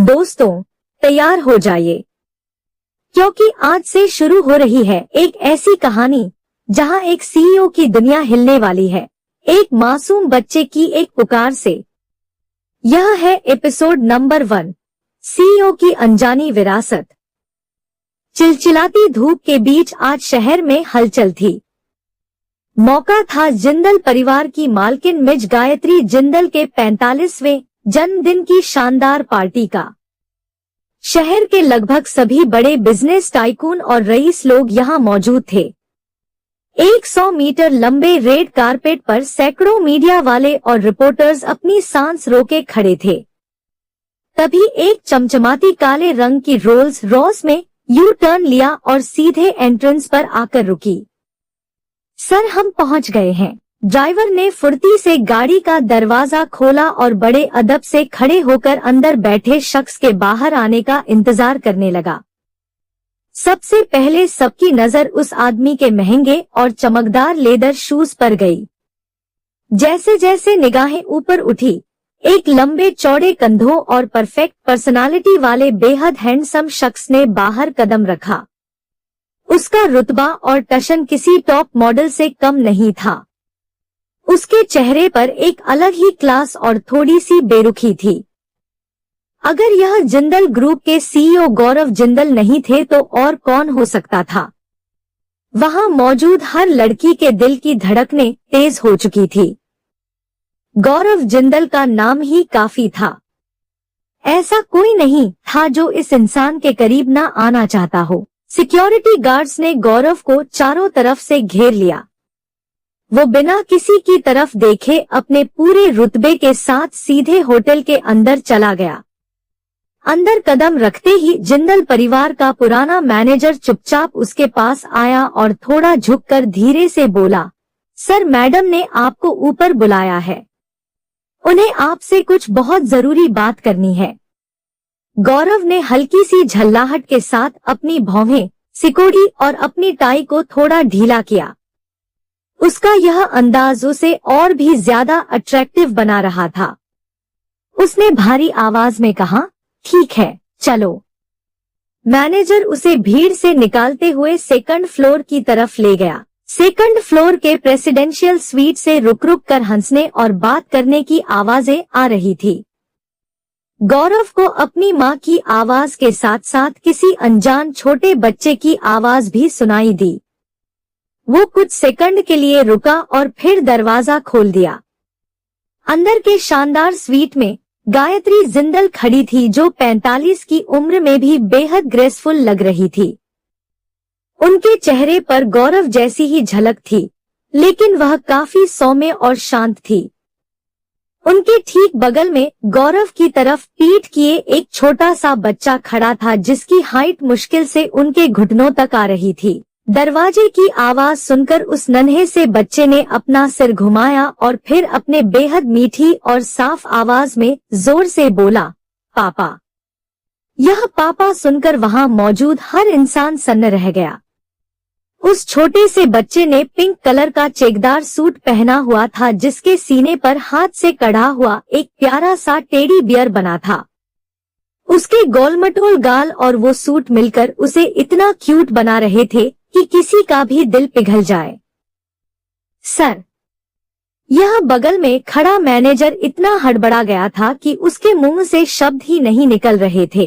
दोस्तों, तैयार हो जाइए, क्योंकि आज से शुरू हो रही है एक ऐसी कहानी जहां एक सीईओ की दुनिया हिलने वाली है, एक मासूम बच्चे की एक पुकार से। यह है एपिसोड नंबर 1, सीईओ की अनजानी विरासत। चिलचिलाती धूप के बीच आज शहर में हलचल थी। मौका था जिंदल परिवार की मालकिन मिज गायत्री जिंदल के 45वें जन्मदिन की शानदार पार्टी का। शहर के लगभग सभी बड़े बिजनेस टाइकून और रईस लोग यहां मौजूद थे। 100 मीटर लंबे रेड कारपेट पर सैकड़ों मीडिया वाले और रिपोर्टर्स अपनी सांस रोके खड़े थे। तभी एक चमचमाती काले रंग की रोल्स रॉयस में यू टर्न लिया और सीधे एंट्रेंस पर आकर रुकी। सर, हम पहुंच गए हैं। ड्राइवर ने फुर्ती से गाड़ी का दरवाजा खोला और बड़े अदब से खड़े होकर अंदर बैठे शख्स के बाहर आने का इंतजार करने लगा। सबसे पहले सबकी नजर उस आदमी के महंगे और चमकदार लेदर शूज पर गई। जैसे जैसे निगाहें ऊपर उठी, एक लंबे चौड़े कंधों और परफेक्ट पर्सनालिटी वाले बेहद हैंडसम शख्स ने बाहर कदम रखा। उसका रुतबा और टशन किसी टॉप मॉडल से कम नहीं था। उसके चेहरे पर एक अलग ही क्लास और थोड़ी सी बेरुखी थी। अगर यह जिंदल ग्रुप के सीईओ गौरव जिंदल नहीं थे तो और कौन हो सकता था। वहां मौजूद हर लड़की के दिल की धड़कनें तेज हो चुकी थी। गौरव जिंदल का नाम ही काफी था। ऐसा कोई नहीं था जो इस इंसान के करीब न आना चाहता हो। सिक्योरिटी गार्ड्स ने गौरव को चारों तरफ से घेर लिया। वो बिना किसी की तरफ देखे अपने पूरे रुतबे के साथ सीधे होटल के अंदर चला गया। अंदर कदम रखते ही जिंदल परिवार का पुराना मैनेजर चुपचाप उसके पास आया और थोड़ा झुककर धीरे से बोला, सर, मैडम ने आपको ऊपर बुलाया है। उन्हें आपसे कुछ बहुत जरूरी बात करनी है। गौरव ने हल्की सी झल्लाहट के साथ अपनी भौहें सिकोड़ी और अपनी टाई को थोड़ा ढीला किया। उसका यह अंदाज उसे और भी ज्यादा अट्रैक्टिव बना रहा था। उसने भारी आवाज में कहा, ठीक है, चलो। मैनेजर उसे भीड़ से निकालते हुए सेकंड फ्लोर की तरफ ले गया। सेकंड फ्लोर के प्रेसिडेंशियल स्वीट से रुक रुक कर हंसने और बात करने की आवाजें आ रही थी। गौरव को अपनी मां की आवाज के साथ साथ किसी अनजान छोटे बच्चे की आवाज भी सुनाई दी। वो कुछ सेकंड के लिए रुका और फिर दरवाजा खोल दिया। अंदर के शानदार स्वीट में गायत्री जिंदल खड़ी थी, जो 45 की उम्र में भी बेहद ग्रेसफुल लग रही थी। उनके चेहरे पर गौरव जैसी ही झलक थी, लेकिन वह काफी सौम्य और शांत थी। उनके ठीक बगल में गौरव की तरफ पीठ किए एक छोटा सा बच्चा खड़ा था, जिसकी हाइट मुश्किल से उनके घुटनों तक आ रही थी। दरवाजे की आवाज सुनकर उस नन्हे से बच्चे ने अपना सिर घुमाया और फिर अपने बेहद मीठी और साफ आवाज में जोर से बोला, पापा। यह पापा सुनकर वहां मौजूद हर इंसान सन्न रह गया। उस छोटे से बच्चे ने पिंक कलर का चेकदार सूट पहना हुआ था, जिसके सीने पर हाथ से कढ़ा हुआ एक प्यारा सा टेडी बियर बना था। उसके गोलमटोल गाल और वो सूट मिलकर उसे इतना क्यूट बना रहे थे कि किसी का भी दिल पिघल जाए। सर, यह बगल में खड़ा मैनेजर इतना हड़बड़ा गया था कि उसके मुंह से शब्द ही नहीं निकल रहे थे।